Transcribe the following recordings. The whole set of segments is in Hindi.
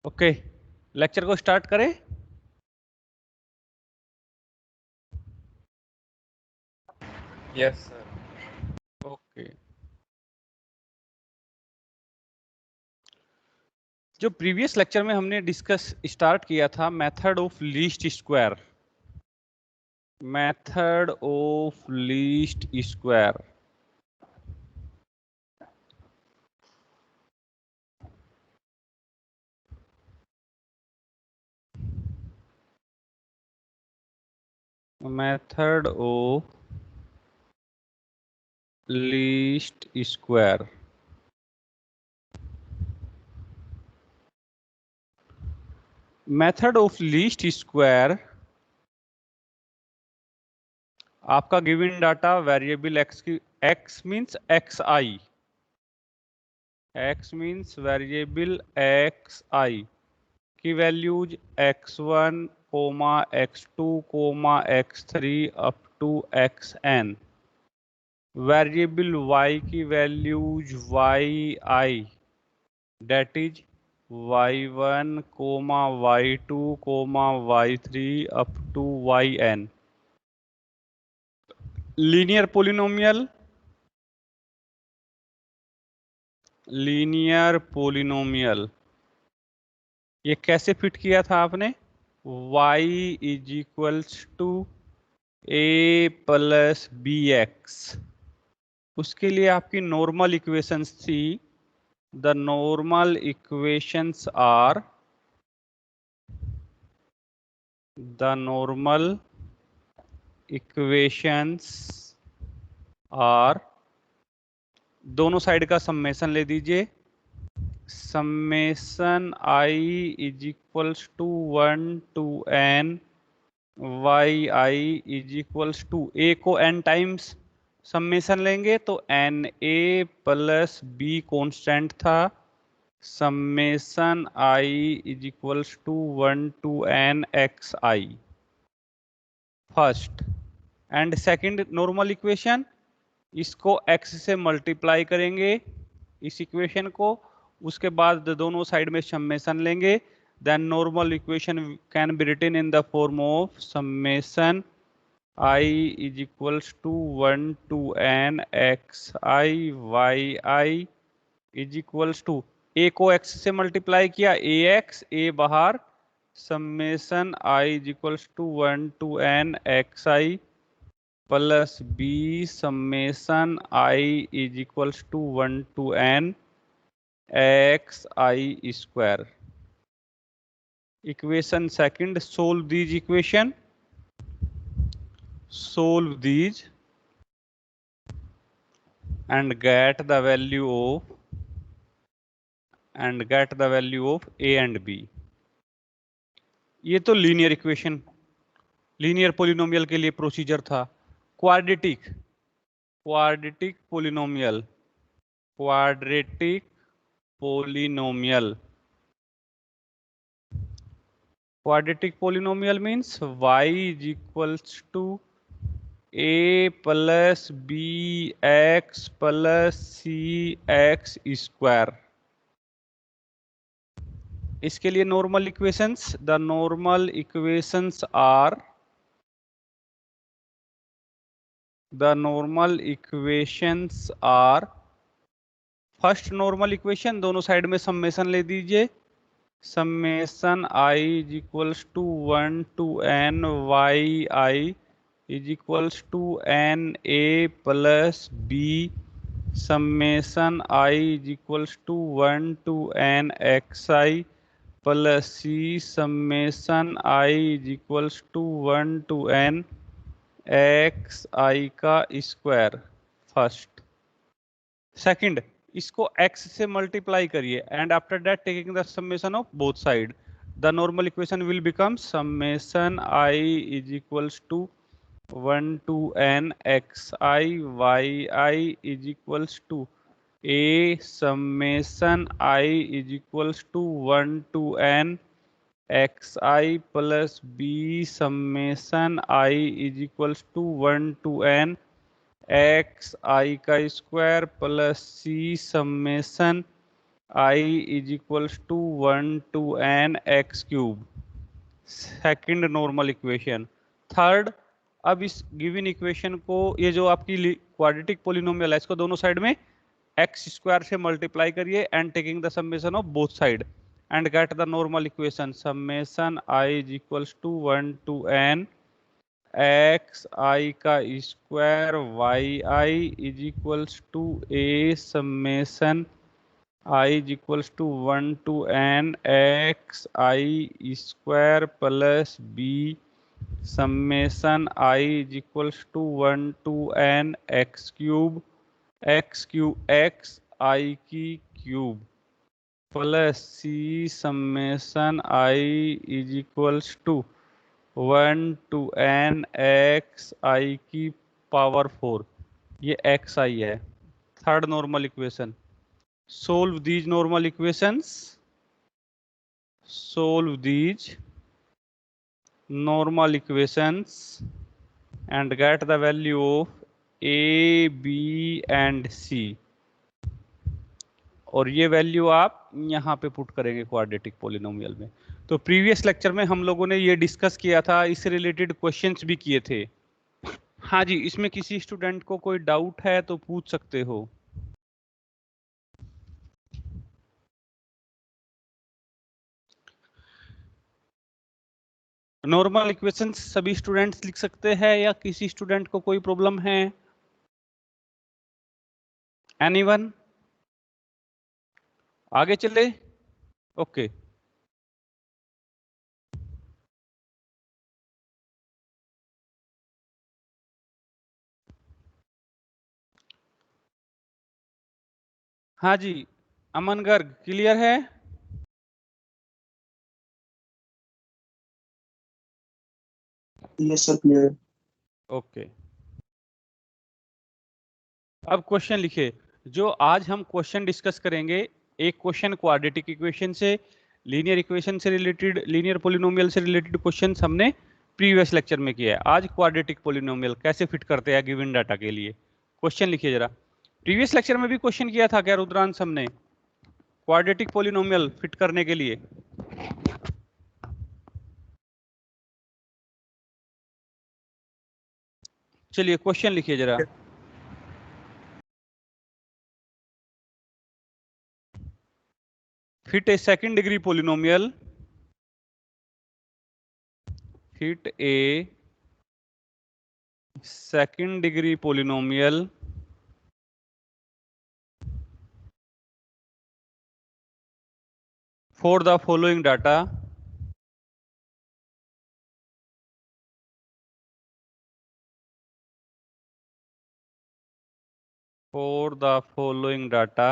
ओके, लेक्चर को स्टार्ट करें। Yes sir. ओके, जो प्रीवियस लेक्चर में हमने डिस्कस स्टार्ट किया था method of least square, method of least square. Method of least square. Method of least square आपका गिवन डाटा वेरिएबल एक्स की, x means x I, x means variable x i की values x1 comma x2 comma x3 up to xn। Variable y की values yi, that is y1 comma y2 comma y3 up to yn। Linear polynomial, linear polynomial ये कैसे फिट किया था आपने? y is equals to a plus B x. उसके लिए आपकी नॉर्मल इक्वेशंस थी, the normal equations are, the normal equations are, दोनों साइड का समेशन ले दीजिए, summation i is equals to 1 to n y i is equals to, a को n टाइम्स समेशन लेंगे तो n a plus b constant था, summation i is equals to 1 to n x i first. And second normal equation, इसको x से मल्टीप्लाई करेंगे इस इक्वेशन को, उसके बाद दोनों साइड में समेशन लेंगे, then normal equation can be written in the form of summation i is equals to 1 to n x I Y i is equals to, a को x से मल्टीप्लाई किया ax, a बाहर, summation i is equals to 1 to n x i plus b summation i is equals to 1 to n x I square. Equation second, solve these equation, solve these and get the value of a and b। ये तो लीनियर इक्वेशन, लीनियर पोलिनोमियल के लिए प्रोसीजर था। Quadratic, quadratic polynomial, quadratic polynomial, quadratic polynomial means y is equals to a plus B x plus c x square. इसके लिए normal equations, the normal equations are, the normal equations are, first normal equation दोनों साइड में समेशन ले दीजिए, summation i is equals to 1 to n y i is equals to n a plus b summation i is equals to 1 to n x i plus c summation i is equals to 1 to n x आई का स्क्वायर फर्स्ट। सेकंड, इसको x से मल्टीप्लाई करिए and after that taking the summation of both side, the normal equation will become summation i is equals to 1 to n x I Y i is equals to a summation i is equals to 1 to n x i plus b summation i is equals to 1 to n x आई का square plus c summation I is equals to 1 to n x cube, second normal equation. Third, अब इस गिवन इक्वेशन को, ये जो आपकी क्वाड्रेटिक पॉलिनोमियल है, इसको दोनों साइड में एक्स स्क्वायर से मल्टीप्लाई करिए and taking the summation of both side and get the normal equation. Summation i is equals to 1 to n x आई का square y i is equals to a summation I is equals to 1 to n x I square plus b summation I is equals to 1 to n x cube x I की cube plus c summation I is equals to 1 to n x I की पावर 4। ये x I है। Third normal equation. Solve these normal equations. Solve these normal equations and get the value of A, B and C. और ये वैल्यू आप यहाँ पे पुट करेंगे क्वाड्रेटिक पॉलिनोमियल में। तो प्रीवियस लेक्चर में हम लोगों ने ये डिस्कस किया था, इससे रिलेटेड क्वेश्चंस भी किए थे। हाँ जी, इसमें किसी स्टूडेंट को कोई डाउट है तो पूछ सकते हो। नॉर्मल इक्वेशंस सभी स्टूडेंट्स लिख सकते हैं या किसी स्टूडेंट को कोई प्रॉब्लम है? एनीवन? आगे चले? ओके। हाँ जी, अमन गर्ग क्लियर है? Yes sir, clear. ओके, अब क्वेश्चन लिखिए। जो आज हम क्वेश्चन डिस्कस करेंगे, एक क्वेश्चन क्वाड्रेटिक इक्वेशन से, लीनियर इक्वेशन से रिलेटेड, लीनियर पॉलिनोमियल से रिलेटेड क्वेश्चन हमने प्रीवियस लेक्चर में किया है। आज क्वाड्रेटिक पॉलिनोमियल कैसे फिट करते हैं गिवन डाटा के लिए। क्वेश्चन लिखिए जरा। प्रीवियस लेक्चर में भी क्वेश्चन किया था क्या रुद्रांश हमने क्वाड्रेटिक पॉलिनोमियल फिट करने के लिए? चलिए क्वेश्चन लिखिए जरा। Fit A second degree polynomial, fit A second degree polynomial for the following data. For the following data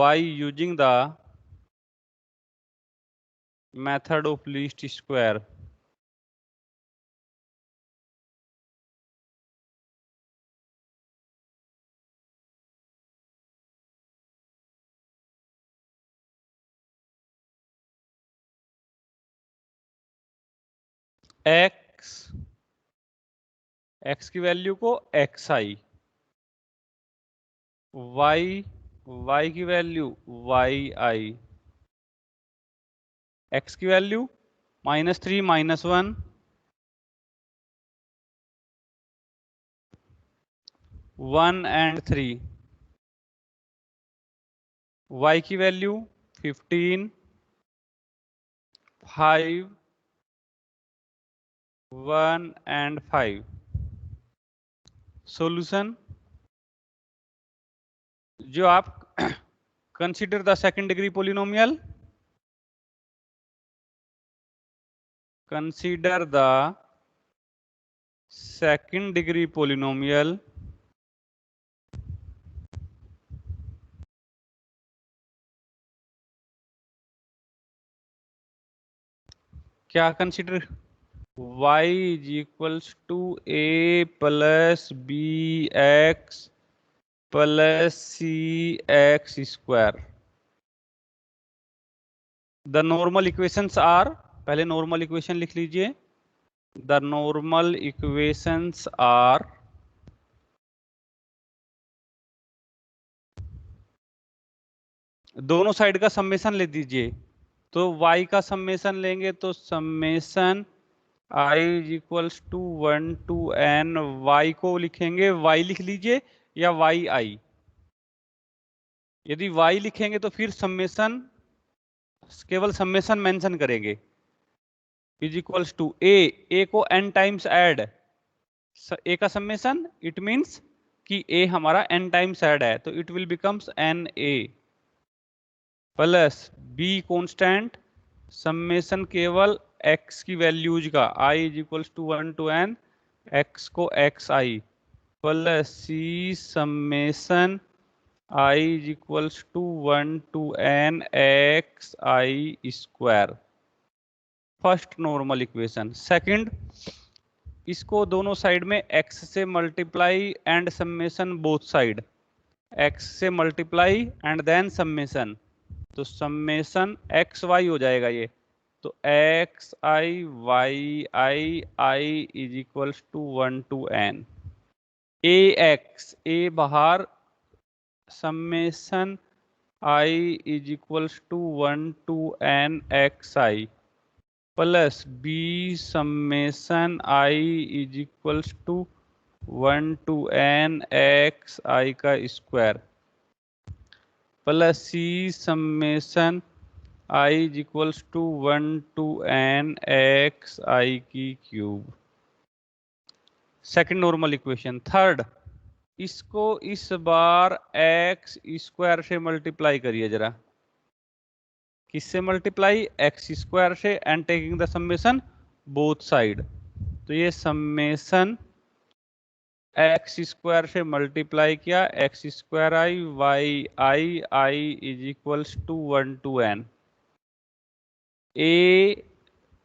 by using the method of least square. x की वैल्यू को xi, y की वैल्यू yi, x की वैल्यू -3 -1 1 and 3, y की वैल्यू 15 5 1 and 5। सॉल्यूशन, जो आप consider the second degree polynomial, consider the second degree polynomial क्या consider? y is equals to a plus B x plus c x square. The normal equations are, पहले नॉर्मल इक्वेशन लिख लीजिए। द नॉर्मल इक्वेशंस आर दोनों साइड का समेशन ले दीजिए। तो y का समेशन लेंगे तो summation i is equals to 1 to n, y को लिखेंगे, y लिख लीजिए या yi। यदि y लिखेंगे तो फिर समेशन, केवल समेशन मेंशन करेंगे, इज इक्वल्स टू a को n टाइम्स ऐड, a का समेशन, इट मींस कि a हमारा n टाइम्स ऐड है, तो it will becomes n a plus b constant, summation केवल x की वैल्यूज का, i is equals to 1 to n, x को xi plus c summation i is equals to 1 to n xi square. First normal equation. Second, इसको दोनों साइड में x से multiply and summation both side, x से मल्टीप्लाई एंड देन समेशन, तो समेशन एक्स वाई हो जाएगा ये, तो x I Y i i is equals to 1 to n, a x a बाहर, summation i is equals to 1 to n x i plus b summation i is equals to 1 to n x आई का square plus c summation i is equals to 1 to n x i की cube. Second normal equation. Third, इसको इस बार एक्स स्क्वायर से मल्टीप्लाई करिए जरा। किससे मल्टीप्लाई? एक्स स्क्वायर से, and taking the summation both side, तो ये समेशन एक्स स्क्वायर से मल्टीप्लाई किया, x square i Y i is equals to 1 to n, a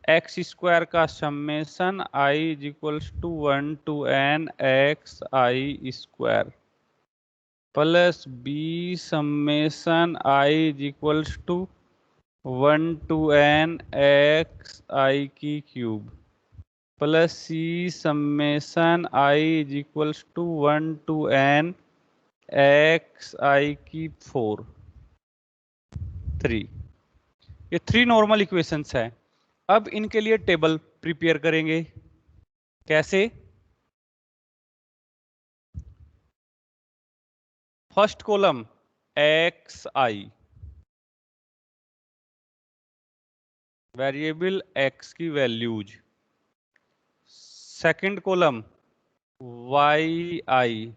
x square का summation i is equals to 1 to n x I square plus b summation i is equals to 1 to n x i की cube plus c summation i is equals to 1 to n x i की 4 3। ये 3 नॉर्मल इक्वेशंस है। अब इनके लिए टेबल प्रिपेयर करेंगे। कैसे? फर्स्ट कॉलम एक्स आई, वेरिएबल एक्स की वैल्यूज। सेकंड कॉलम वाई आई,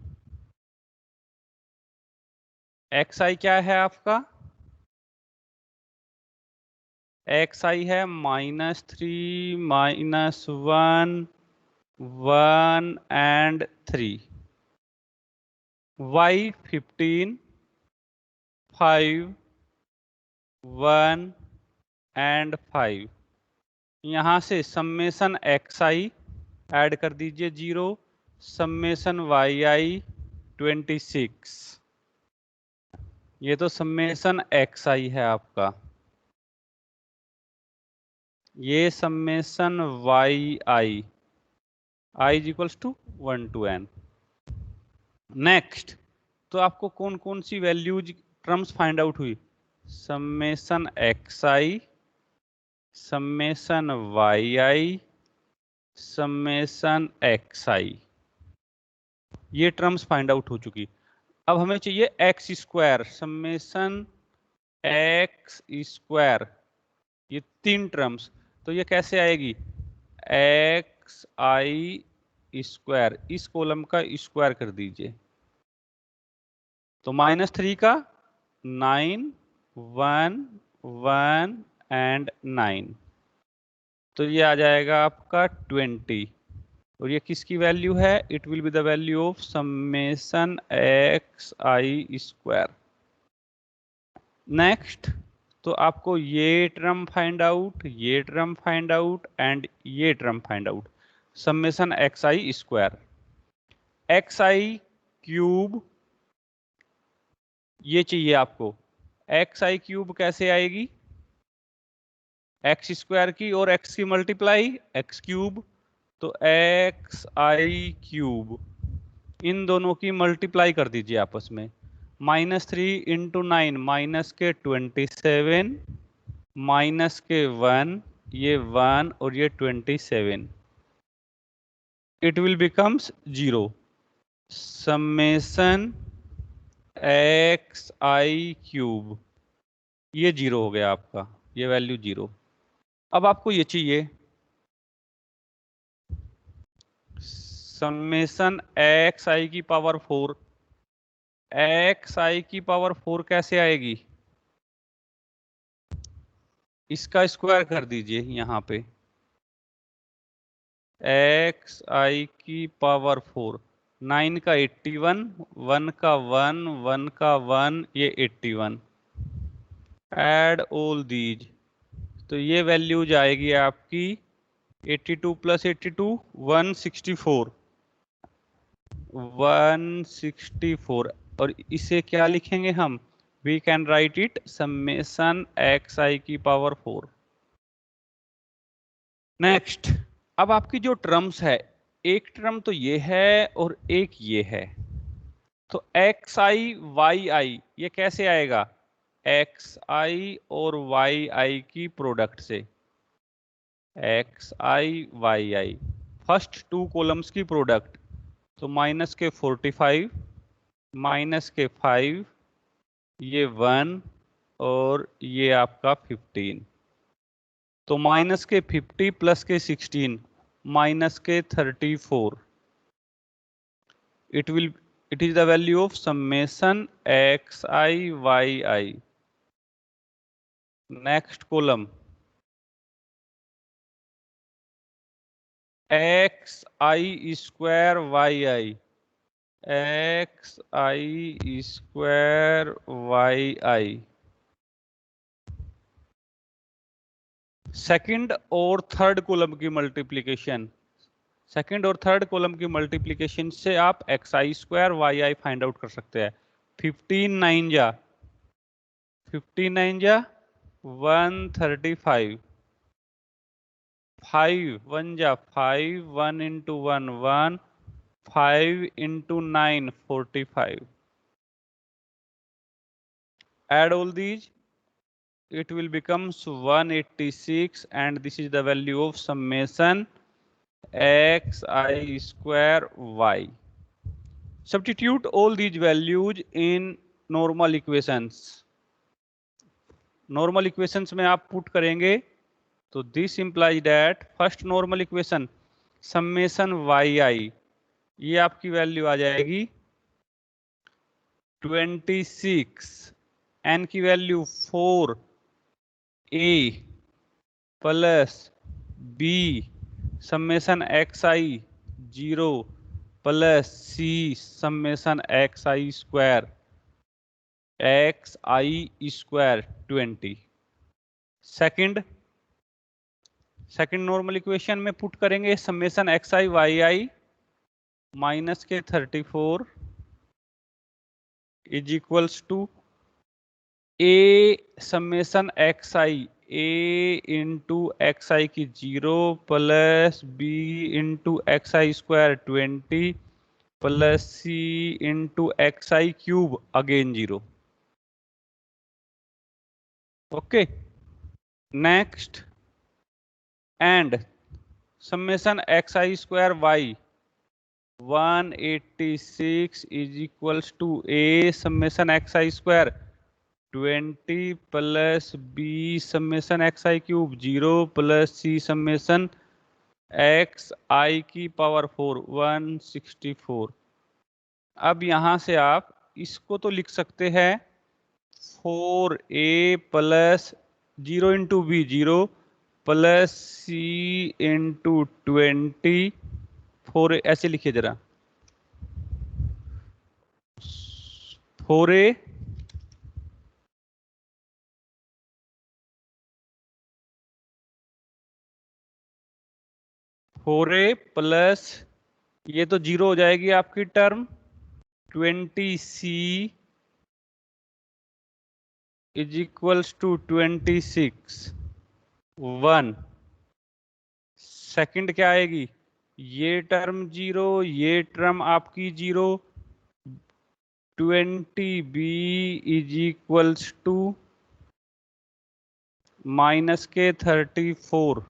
एक्स आई क्या है आपका? एक्स आई है -3, -1, 1 and 3, y 15, 5, 1 and 5। यहाँ से समेशन एक्स आई ऐड कर दीजिए 0, समेशन वाई आई 26, ये तो समेशन एक्स आई है आपका, ये summation y i is equals to 1 to n। Next, तो आपको कौन कौन सी वैल्यूज टर्म्स फाइंड आउट हुई? Summation x i, summation y i, summation x i, ये टर्म्स फाइंड आउट हो चुकी। अब हमें चाहिए x square, summation x square, ये 3 टर्म्स, तो ये कैसे आएगी? एक्स आई स्क्वायर, इस कॉलम का स्क्वायर कर दीजिए, तो -3 का 9, 1, 1 and 9, तो ये आ जाएगा आपका 20, और ये किसकी वैल्यू है? It will be the value of summation x I square. Next, तो आपको ये टर्म फाइंड आउट, ये टर्म फाइंड आउट एंड ये term find out, summation x I square, x i cube, ये चाहिए आपको। एक्स आई क्यूब कैसे आएगी? एक्स स्क्वायर की और एक्स की मल्टीप्लाई, एक्स क्यूब, तो एक्स आई क्यूब, इन दोनों की मल्टीप्लाई कर दीजिए आपस में, -3 इंटू 9 माइनस के 27 माइनस के 1, ये 1 और ये 27, it will becomes 0। Summation xi³ ये 0 हो गया आपका, ये वैल्यू 0। अब आपको ये चाहिए समेसन xi की पावर 4। xi की पावर 4 कैसे आएगी? इसका स्क्वायर कर दीजिए यहाँ पे, xi की पावर 4, 9 का 81, 1 का 1, 1 का 1, ये 81। एड ऑल दीज, तो ये वैल्यू जाएगी आपकी 82 प्लस 82 164, 164। और इसे क्या लिखेंगे हम? We can write it summation xi की पावर 4। नेक्स्ट, अब आपकी जो टर्म्स है, एक टर्म तो ये है और एक ये है, तो xi yi ये कैसे आएगा? xi और yi की प्रोडक्ट से, xi yi first two columns की प्रोडक्ट, तो माइनस के 45 माइनस के 5, ये 1 और ये आपका 15, तो माइनस के 50 प्लस के 16 माइनस के 34, it is the value of summation xi yi। next column, xi square yi, xi square yi second और थर्ड कॉलम की मल्टीप्लिकेशन, सेकंड और थर्ड कॉलम की मल्टीप्लिकेशन से आप xi square yi find out कर सकते हैं। 15 9 जा 135, 5 1 जा 5, 1 into 1 1, 5 into 9 45। add all these, it will becomes 186, and this is the value of summation xi square y। Substitute all these values in normal equations। normal equations में आप पुट करेंगे तो this implies that first normal equation summation yi, ये आपकी वैल्यू आ जाएगी 26, n की value 4, a plus b summation xi 0 plus c summation xi square xi square 20। Second normal equation में पुट करेंगे समेसन xi yi माइनस के 34 is equals to a summation xi a into xi की 0 plus b into xi square 20 plus c into xi cube again 0। Okay, next, and summation xi square y 186 is equals to a summation xi square 20 plus b summation xi cube 0 plus c summation xi की पावर 4 164। अब यहां से आप इसको तो लिख सकते हैं 4a plus 0 into b 0 plus c into 20, 4 ऐसे लिखिए जरा, 4a प्लस ये तो 0 हो जाएगी आपकी term 20c is equals to 26 1। Second क्या आएगी? ये टर्म 0, ये टर्म आपकी 0, 20b is equals to minus के 34,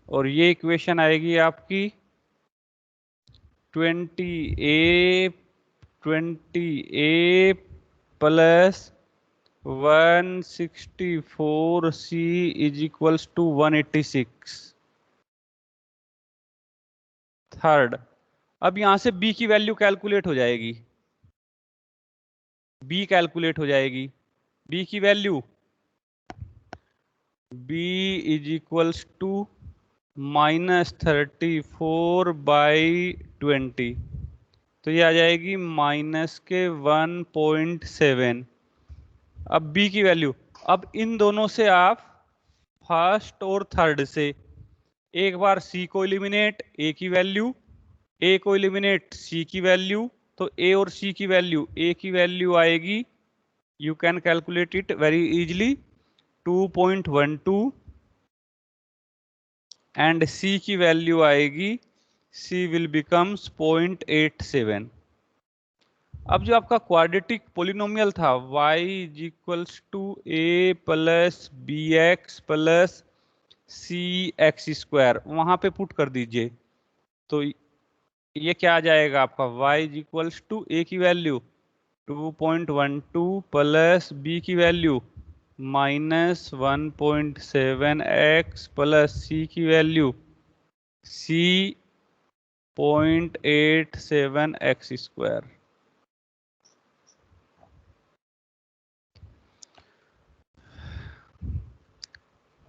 और ये इक्वेशन आएगी आपकी 20a plus 164c is equals to 186। Third, अब यहां से b की वैल्यू कैलकुलेट हो जाएगी, b कैलकुलेट हो जाएगी। b की value b is equals to -34/20, तो ये आ जाएगी माइनस के 1.7। अब b की वैल्यू, अब इन दोनों से आप फर्स्ट और थर्ड से एक बार c को एलिमिनेट, a की वैल्यू, a को एलिमिनेट c की वैल्यू, तो a और c की वैल्यू, a की वैल्यू आएगी, you can calculate it very easily, 2.12, and c की वैल्यू आएगी, c विल बिकम्स 0.87। अब जो आपका क्वाड्रेटिक पोलिनोमियल था y is equals to a plus B x plus c x square, वहां पे पुट कर दीजिए, तो ये क्या आ जाएगा आपका y is equals to a की वैल्यू 2.12 प्लस b की वैल्यू -1.7x प्लस c की वैल्यू c 0.87x स्क्वायर।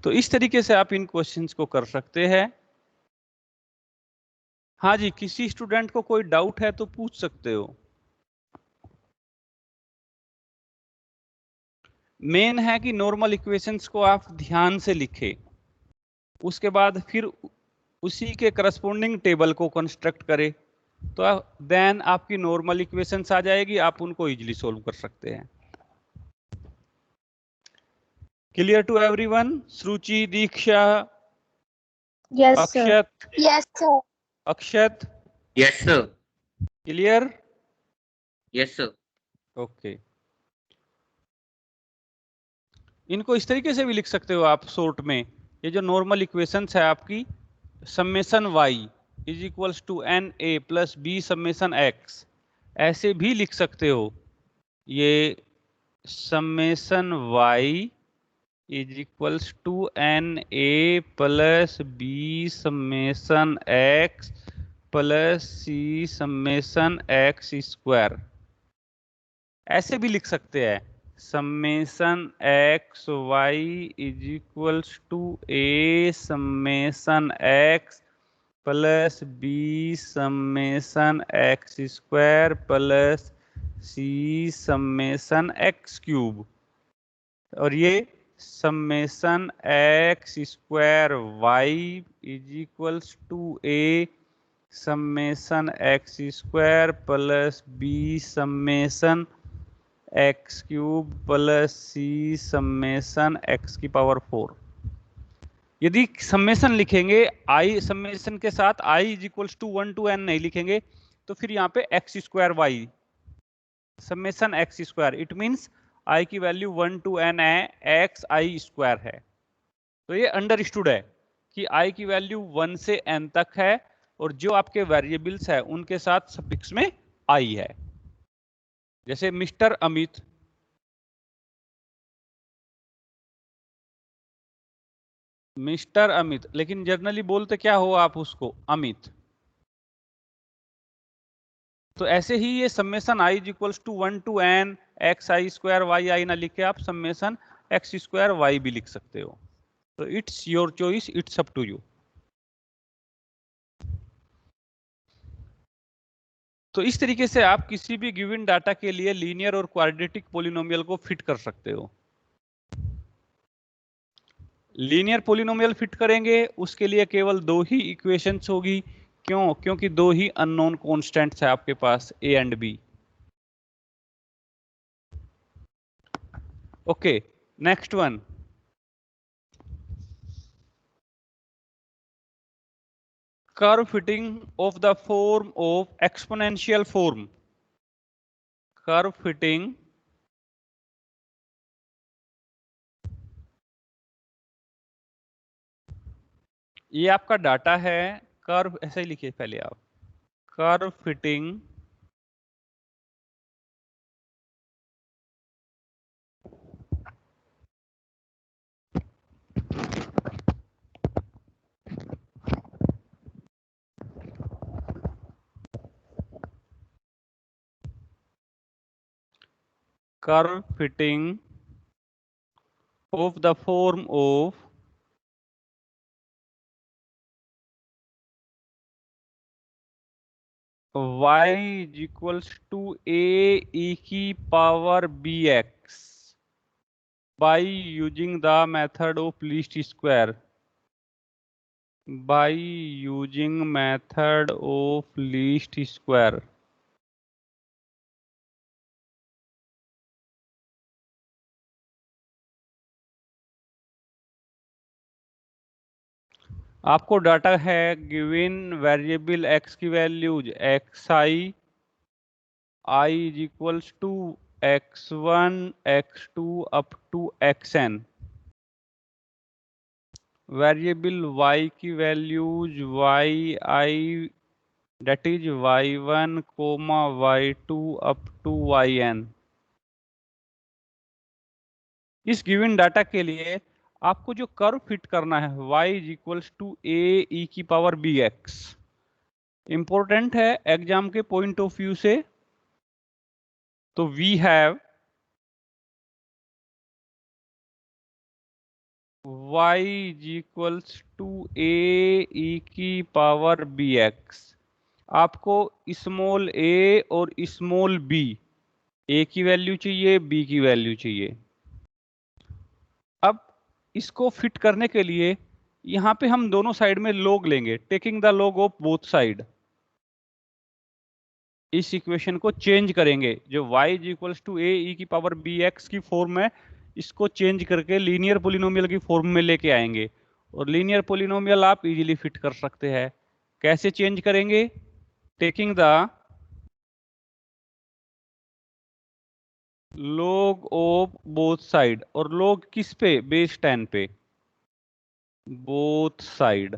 तो इस तरीके से आप इन क्वेश्चंस को कर सकते हैं। हाँ जी, किसी स्टूडेंट को कोई डाउट है तो पूछ सकते हो। मेन है कि नॉर्मल इक्वेशंस को आप ध्यान से लिखें, उसके बाद फिर उसी के करस्पॉन्डिंग टेबल को कंस्ट्रक्ट करें, तो देन आपकी नॉर्मल इक्वेशंस आ जाएगी, आप उनको इजीली सॉल्व कर सकते हैं। Clear to everyone? Shruchi, Diksha, Yes, sir. Akshat, Yes, sir. Akshat, Yes, sir. Clear? Yes, sir. Okay. इनको इस तरीके से भी लिख सकते हो आप शॉर्ट में, ये जो नॉर्मल इक्वेशंस है आपकी, summation y is equals to n a plus b summation x, ऐसे भी लिख सकते हो। ये summation y is equals to n a plus b summation x plus c summation x square, ऐसे भी लिख सकते हैं। Summation x y is equals to a summation x plus b summation x square plus c summation x cube, और ये summation x square y is equals to a summation x square plus b summation x cube plus c summation x की पावर 4। यदि समेशन लिखेंगे आई, समेशन के साथ i is equals to 1 to n नहीं लिखेंगे, तो फिर यहाँ पे x square y summation x square, it means i की वैल्यू 1 to n है, एक्स आई स्क्वायर है। तो ये अंडरस्टूड है कि आई की वैल्यू 1 से n तक है, और जो आपके वेरिएबल्स है उनके साथ सफिक्स में आई है, जैसे मिस्टर अमित, मिस्टर अमित, लेकिन जनरली बोलते क्या हो आप उसको, अमित। तो ऐसे ही ये summation i is equals to 1 to n x I square y i ना लिख के आप समेशन एक्स स्क्वायर वाई भी लिख सकते हो। तो it's your choice, it's up to you. तो इस तरीके से आप किसी भी गिवन डाटा के लिए लीनियर और क्वाड्रेटिक पॉलिनोमियल को फिट कर सकते हो। लीनियर पॉलिनोमियल फिट करेंगे उसके लिए केवल दो ही इक्वेशंस होगी, क्यों? क्योंकि दो ही अननोन कॉन्स्टेंट्स है आपके पास, a and b. Okay, next one. curve fitting of the form of exponential form. Curve fitting ये आपका डाटा है, कर्व ऐसे ही लिखिए पहले आप, curve fitting curve fitting of the form of y is equals to a e की power bx by using the method of least square. By using method of least square. आपको डाटा है गिवन वेरिएबल x की values xi I is equals to x1 x2 up to xn, variable y की values yi that is y1 comma y2 up to yn। इस गिवन डाटा के लिए आपको जो कर्व फिट करना है y is equals to a e की पावर बी एक्स, इंपॉर्टेंट है एग्जाम के पॉइंट ऑफ व्यू से। तो we have y is equals to a e की पावर बी एक्स। आपको स्मॉल a और स्मॉल b, a की वैल्यू चाहिए, b की वैल्यू चाहिए। अब इसको फिट करने के लिए यहां पे हम दोनों साइड में log लेंगे, taking the log of both side. इस इक्वेशन को चेंज करेंगे, जो y is equals to a e की पावर बी एक्स की फॉर्म है, इसको चेंज करके लीनियर पोलिनोमियल की फॉर्म में लेके आएंगे। और लीनियर पोलिनोमियल आप इजीली फिट कर सकते हैं। कैसे चेंज करेंगे? Taking the log of both side, और log किस पे? बेस 10 पे, both side.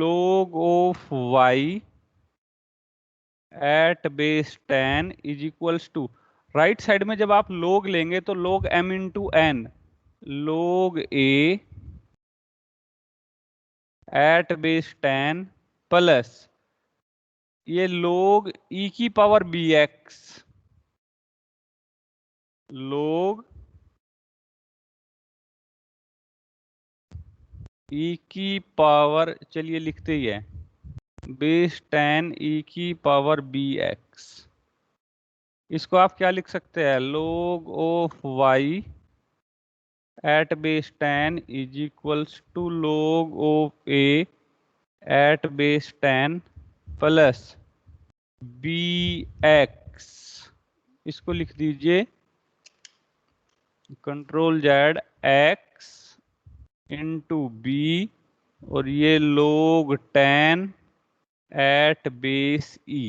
log of y at base 10 is equals to, right side में जब आप log लेंगे तो log m into N, log a at base 10 plus ये log e की पावर bx, log e की पावर, चलिए लिखते ही है, बेस 10 e की पावर bx। इसको आप क्या लिख सकते हैं? log of y at base 10 is equals to log of a at base 10 plus bx। इसको लिख दीजिए control Z x into B, और ये log 10 एट बेस e।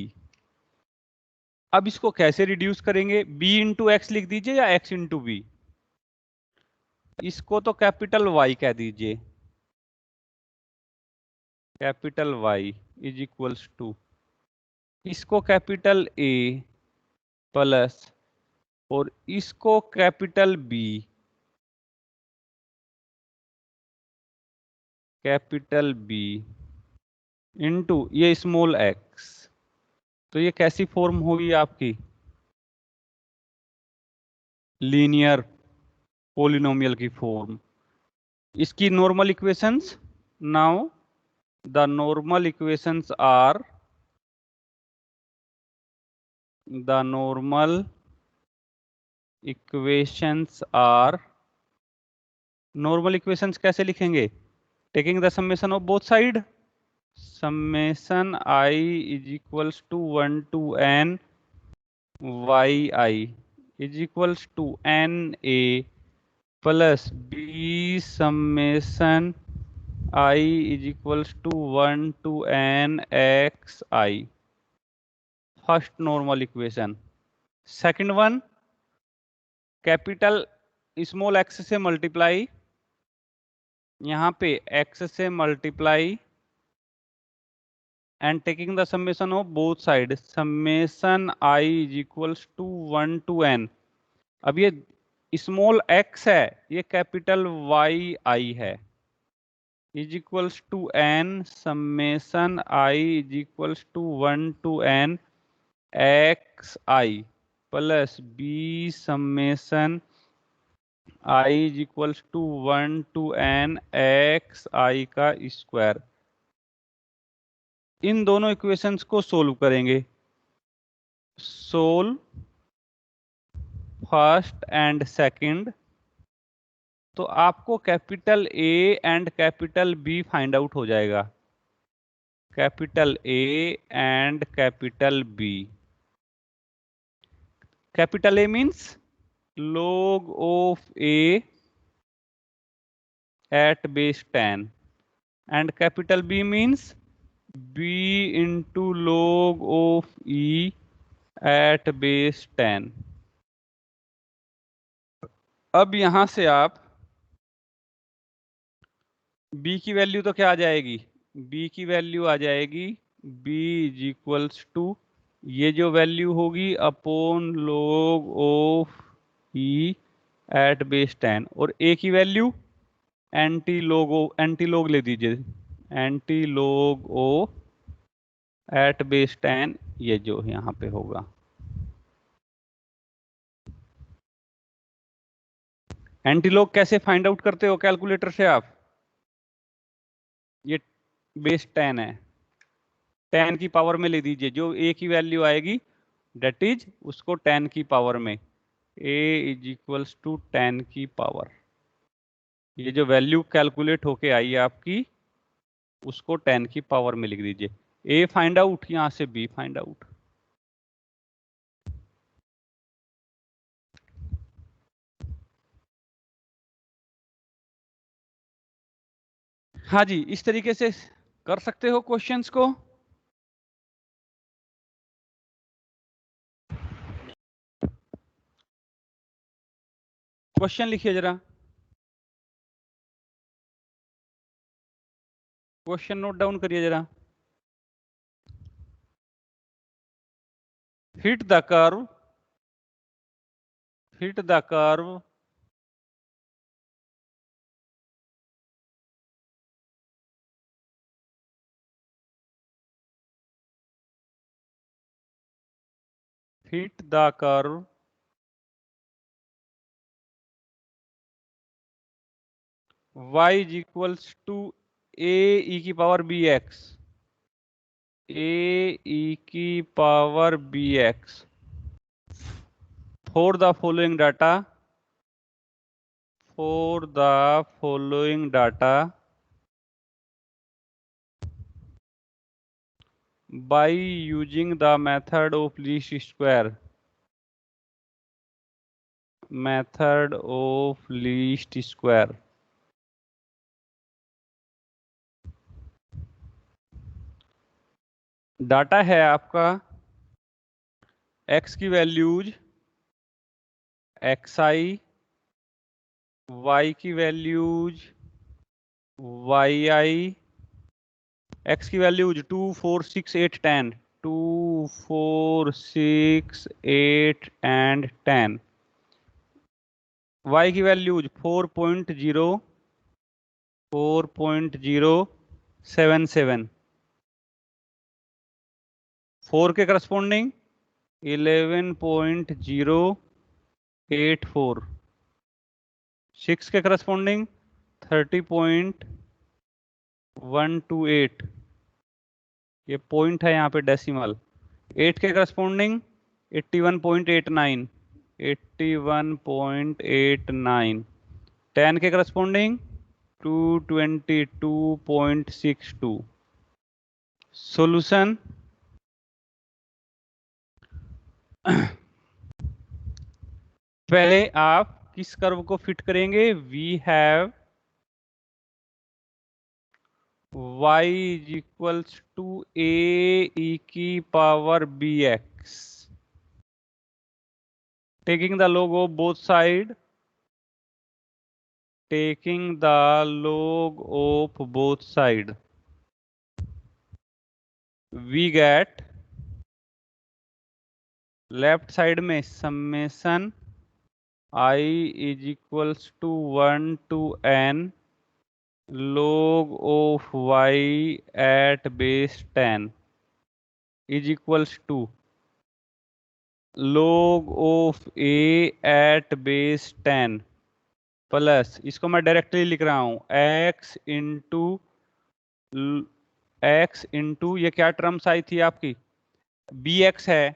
अब इसको कैसे रिड्यूस करेंगे? b इंटू एक्स लिख दीजिए या x इंटू बी। इसको तो कैपिटल Y कह दीजिए, capital Y is equals to, इसको कैपिटल A प्लस, और इसको capital B, capital B into ये स्मॉल x। तो ये कैसी फॉर्म होगी आपकी? लीनियर पोलिनोमियल की फॉर्म। इसकी normal equations, now the normal equations are, the normal equations are, normal equations कैसे लिखेंगे? Taking the summation of both side, summation i is equals to 1 to n yi is equals to n a plus b summation I is equals to 1 to n x I. First normal equation. Second one, capital small x से मल्टीप्लाई, यहाँ पे x से multiply and taking the summation of both sides, summation I is equals to 1 to n. अब ये स्मॉल x है, ये कैपिटल Y I है, is equals to n summation I is equals to 1 to n x I plus b summation I is equals to 1 to n x I का स्क्वायर। इन दोनों इक्वेशंस को सोल्व करेंगे। सोल्व फर्स्ट एंड सेकंड, तो आपको capital A and capital B find out हो जाएगा। Capital A and capital B. Capital A means log of a at base 10 and capital B means b into log of e at base 10। अब यहां से आप b की वैल्यू तो क्या आ जाएगी, b की वैल्यू आ जाएगी b इज इक्वल्स टू ये जो वैल्यू होगी upon log of e at base 10 और a की वैल्यू एंटी लॉग ले दीजिए, anti log of at base 10 ये जो यहाँ पे होगा। एंटी लॉग कैसे फाइंड आउट करते हो कैलकुलेटर से आप, ये बेस 10 है, 10 की पावर में ले दीजिए, जो a की वैल्यू आएगी डेट इज उसको 10 की पावर में, a इज इक्वल्स टू 10 की पावर। ये जो वैल्यू कैलकुलेट होके आई है आपकी उसको 10 की पावर में लिख दीजिए। ए फाइंड आउट, यहां से बी फाइंड आउट। हाँ जी, इस तरीके से कर सकते हो क्वेश्चंस को। क्वेश्चन लिखिए जरा, क्वेश्चन नोट डाउन करिए जरा। Hit the curve, hit the curve hit the curve y is equals to a e की पावर bx, a e की power bx for the following data, for the following data by using the method of least square, method of least square। Data है आपका x की वैल्यूज xi, y की वैल्यूज yi, x की वैल्यूज 2 4 6 8 10, 2 4 6 8 एंड 10, y की वैल्यूज 4.0 4.077, 4 के करस्पॉन्डिंग 11.084, 6 के करस्पॉन्डिंग 30.128, ये पॉइंट है यहाँ पे डेसिमल। 8 के करस्पॉन्डिंग 81.89, 81.89, 10 के करस्पॉन्डिंग 222.62। सॉल्यूशन पहले आप किस कर्व को फिट करेंगे, we have y is equals to a e की power bx. Taking the log of both sides. Taking the log of both sides. We get left side में summation I is equals to 1 to n log of y at base 10 is equals to log of a at base 10 plus, इसको मैं डायरेक्टली लिख रहा हूं, x इंटू ये क्या टर्म्स आई थी आपकी, bx है,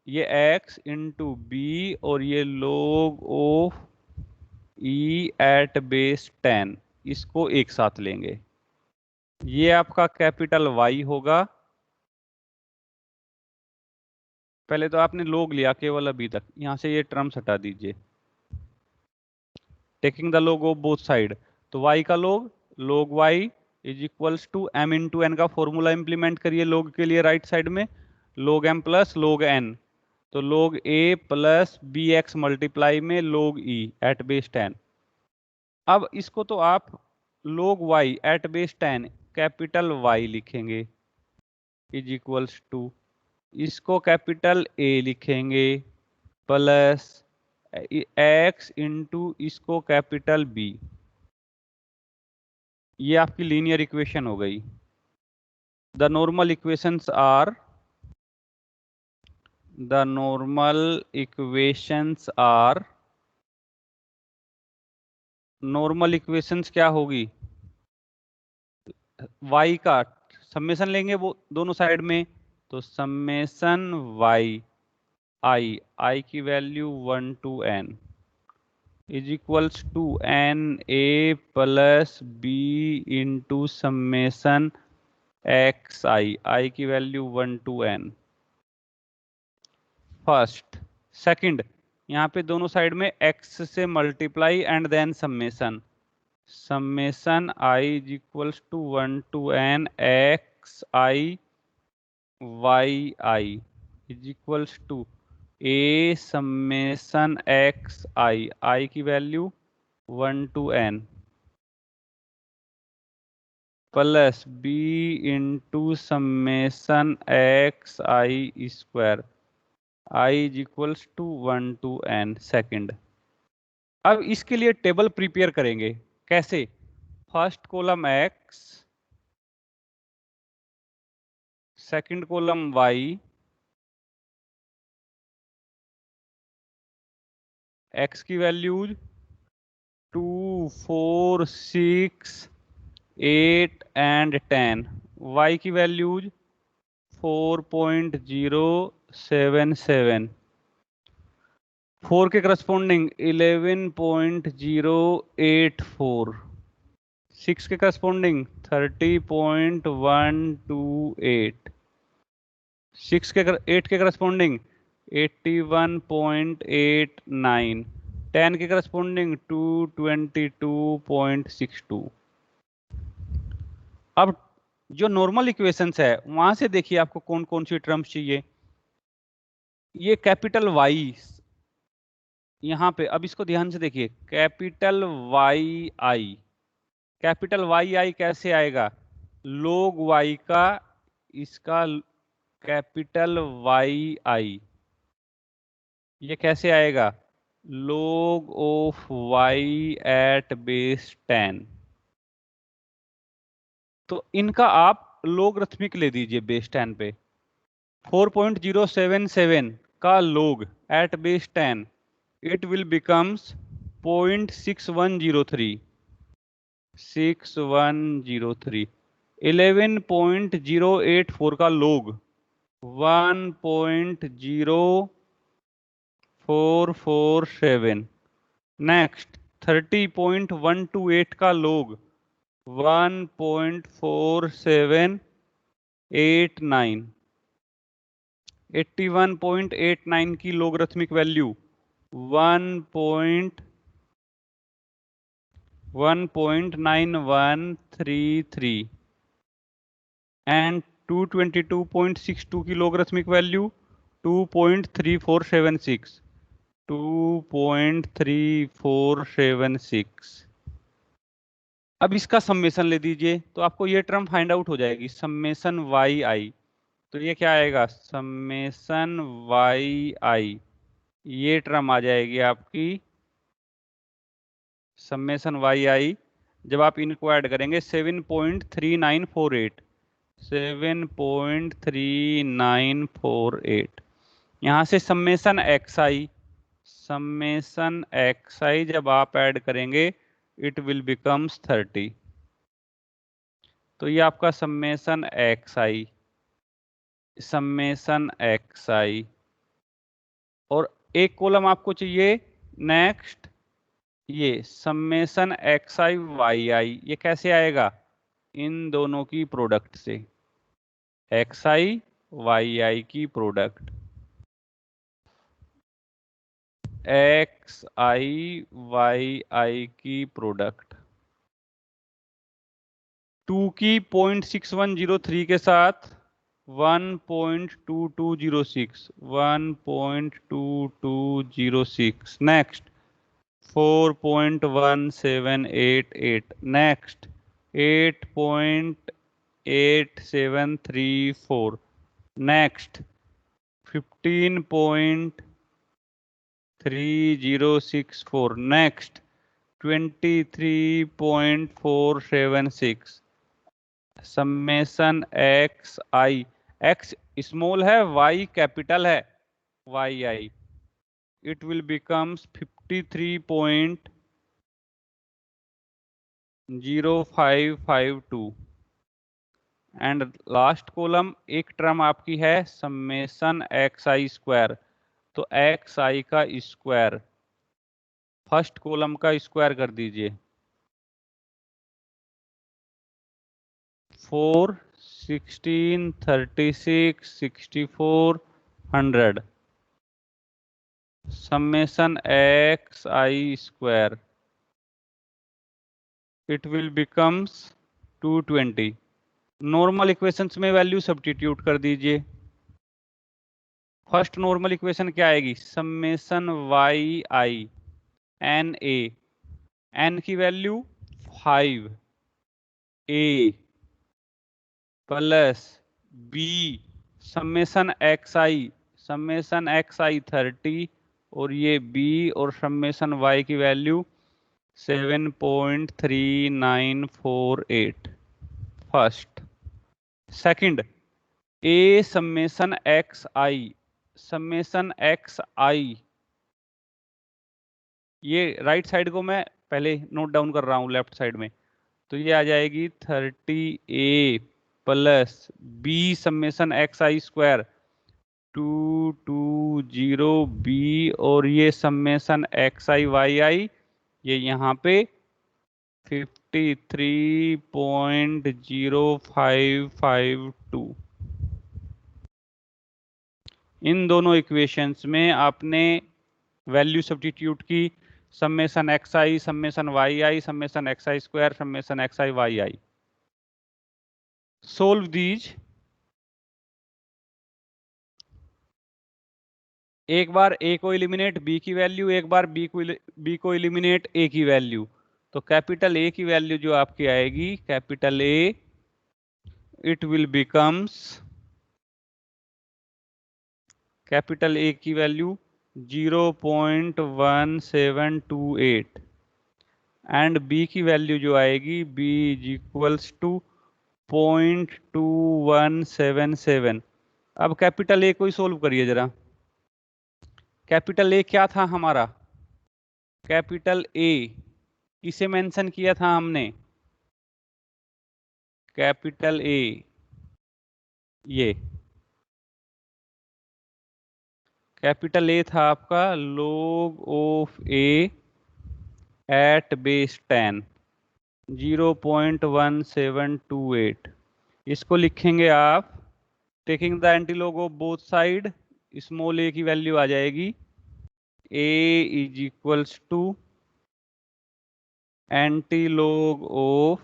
ये x इंटू बी और ये log of e at base 10, इसको एक साथ लेंगे, ये आपका कैपिटल Y होगा। पहले तो आपने log लिया केवल अभी तक, यहां से ये टर्म्स हटा दीजिए। Taking the log of both side, तो y का log y is equals to m into N का फॉर्मूला इंप्लीमेंट करिए log के लिए राइट साइड में, log m plus log n, तो log a plus B X multiply में log e एट बेस 10। अब इसको तो आप log y at base 10 capital Y लिखेंगे इज इक्वल्स टू, इसको कैपिटल A लिखेंगे प्लस x इंटू इसको कैपिटल B। ये आपकी लीनियर इक्वेशन हो गई। The normal equations are normal equations क्या होगी, y का समेशन लेंगे वो दोनों साइड में, तो समेशन y i की value 1 to n is equals to n a plus b into summation x i की value 1 to n first. Second, यहाँ पे दोनों साइड में x से multiply and then summation i is equals to 1 to n x i y i is equals to a summation x i की value 1 to n plus b into summation x i square i is equals to 1 to n second. अब इसके लिए टेबल प्रिपेयर करेंगे, कैसे, first column x, second column y, x की वैल्यूज 2 4 6 8 एंड 10, y की वैल्यूज 4.077, 4 के करस्पॉन्डिंग 11.084, 6 के करस्पॉन्डिंग 30.128, 8 के करस्पॉन्डिंग 81.89, 10 के करस्पॉन्डिंग 222.62। अब जो नॉर्मल इक्वेशंस है वहां से देखिए आपको कौन कौन सी टर्म्स चाहिए। ये कैपिटल Y यहाँ पे, अब इसको ध्यान से देखिए, कैपिटल YI कैसे आएगा, log y का इसका कैपिटल YI, ये कैसे आएगा, log of y at base 10, तो इनका आप लोगरिथमिक ले दीजिए बेस 10 पे। 4.077 का log at base 10 it will becomes 0.6103, 11.084 का log 1.0447, नेक्स्ट 30.128 का log 1.4789, 81.89 की लोगरिथमिक वैल्यू 1.9133, and 222.62 की logarithmic value 2.3476 2.3476। अब इसका सम्मेशन ले दीजिए तो आपको ये टर्म फाइंड आउट हो जाएगी, सम्मेशन वाई आई। तो ये क्या आएगा, सम्मेशन वाई आई, ये टर्म आ जाएगी आपकी सम्मेशन वाई आई। जब आप इनको ऐड करेंगे 7.3948 7.3948, यहाँ से सम्मेशन एक्स आई जब आप ऐड करेंगे इट विल बिकम्स 30। तो ये आपका सम्मेशन एक्स आई, और एक कॉलम आपको चाहिए नेक्स्ट, ये सम्मेशन एक्स आई वाई आई। ये कैसे आएगा, इन दोनों की प्रोडक्ट से, एक्स आई वाई आई की product, X I Y I की प्रोडक्ट 2 की 0.6103 के साथ 1.2206 next 4.1788 next 8.8734 next 15.3064 next 23.476। Summation x आई, एक्स स्मॉल है, वाई कैपिटल है, Y I, it will becomes 53.0552। And last column एक टर्म आपकी है सम्मेशन एक्स आई स्क्वायर, तो एक्स आई का स्क्वायर, फर्स्ट कॉलम का स्क्वायर कर दीजिए 4, 16, 36, 64, 100 summation X I square, it will becomes 220। Normal equations में वैल्यू सब्स्टिट्यूट कर दीजिए। फर्स्ट नॉर्मल इक्वेशन क्या आएगी, summation y i n a, n की value 5 a plus b summation x i 30 और ये बी और सम्मेशन वाई की value 7.3948 first. Second a summation x i, ये राइट साइड को मैं पहले नोट डाउन कर रहा हूं लेफ्ट साइड में, तो ये आ जाएगी 30A plus b summation x आई स्क्वायर 220B और ये सम्मेशन एक्स आई वाई आई, ये यहाँ पे 53.0552। इन दोनों इक्वेशंस में आपने वैल्यू सब्स्टिट्यूट की, summation x i, summation y i, summation x I square, summation x I Y i. Solve these. एक बार ए को एलिमिनेट बी की वैल्यू, एक बार बी को एलिमिनेट ए की वैल्यू। तो कैपिटल ए की वैल्यू जो आपकी आएगी, capital A, it will becomes, capital A की वैल्यू 0.1728 एंड बी की वैल्यू जो आएगी बी इज इक्वल्स टू 0.2177। अब कैपिटल ए को ही सोल्व करिए जरा। कैपिटल ए क्या था हमारा, कैपिटल ए किसे मेंशन किया था हमने, कैपिटल ए, ये कैपिटल ए था आपका log of a at base 10 0.1728। इसको लिखेंगे आप taking the antilog of both side, small a की वैल्यू आ जाएगी a is equals to antilog of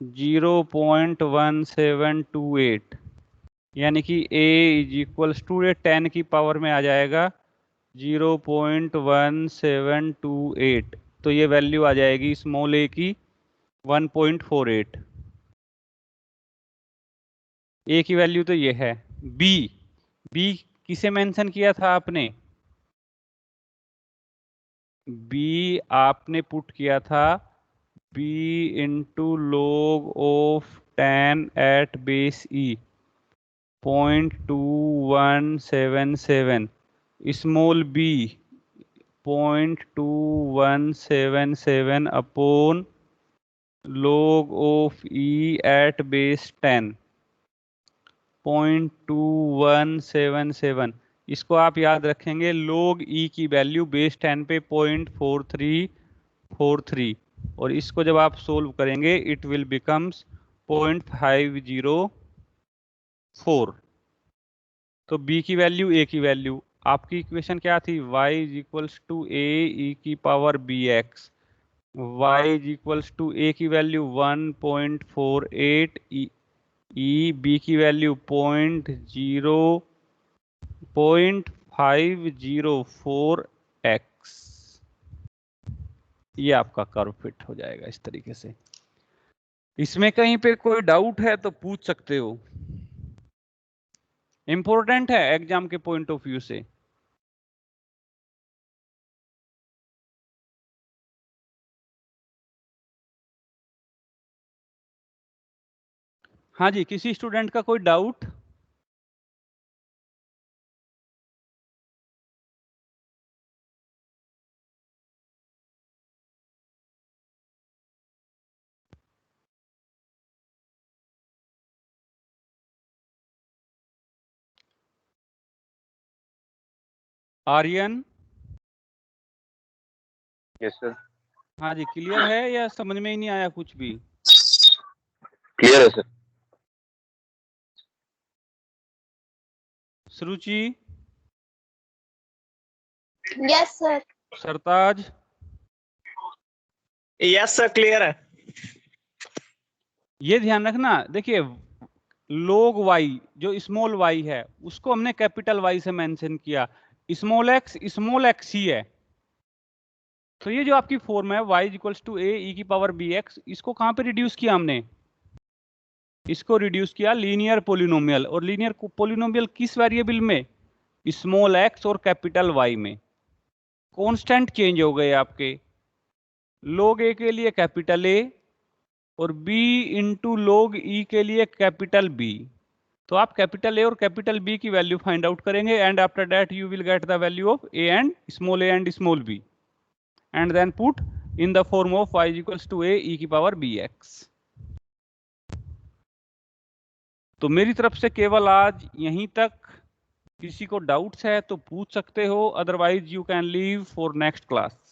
0.1728, यानी कि a इज इक्वल्स टू 10 की पावर में आ जाएगा 0.1728। तो ये वैल्यू आ जाएगी स्मॉल a की 1.48। a की वैल्यू तो ये है। b किसे मेंशन किया था आपने? b आपने पुट किया था b into log of 10 at base e 0.2177, small b 0.2177 upon log of e at base 10 0.2177। इसको आप याद रखेंगे, log e की वैल्यू बेस 10 पे 0.4343, और इसको जब आप सोल्व करेंगे इट विल बिकम्स 0.504। तो b की वैल्यू, a की वैल्यू, आपकी इक्वेशन क्या थी? y is equals to a e की power bx, y is equals to a की वैल्यू 1.48 e b की वैल्यू 0.504x। ये आपका कर्व फिट हो जाएगा इस तरीके से। इसमें कहीं पे कोई डाउट है तो पूछ सकते हो, इंपॉर्टेंट है एग्जाम के पॉइंट ऑफ व्यू से। हाँ जी, किसी स्टूडेंट का कोई डाउट? आर्यन? Yes sir. हाँ जी, क्लियर है या समझ में ही नहीं आया कुछ भी? क्लियर है sir. Suruchi? Yes sir. Sartaj? Yes sir, clear है। ये ध्यान रखना, देखिए log y जो स्मॉल y है उसको हमने कैपिटल Y से मेंशन किया, स्मॉल x ही है। तो ये जो आपकी फॉर्म है y equals to a e की पावर bx, इसको कहां पे रिड्यूस किया हमने? इसको रिड्यूस किया लीनियर पोलिनोमियल। और लीनियर पोलिनोमियल किस वेरिएबल में? स्मॉल x और कैपिटल Y में। कांस्टेंट चेंज हो गए आपके, log a के लिए कैपिटल A और b इंटू log e के लिए कैपिटल B। तो आप कैपिटल A और कैपिटल B की वैल्यू फाइंड आउट करेंगे, and after that you will get the value of a and small b, and then put in the form of y equals to a e की पावर bx। तो मेरी तरफ से केवल आज यहीं तक। किसी को डाउट्स है तो पूछ सकते हो, otherwise you can leave for next class.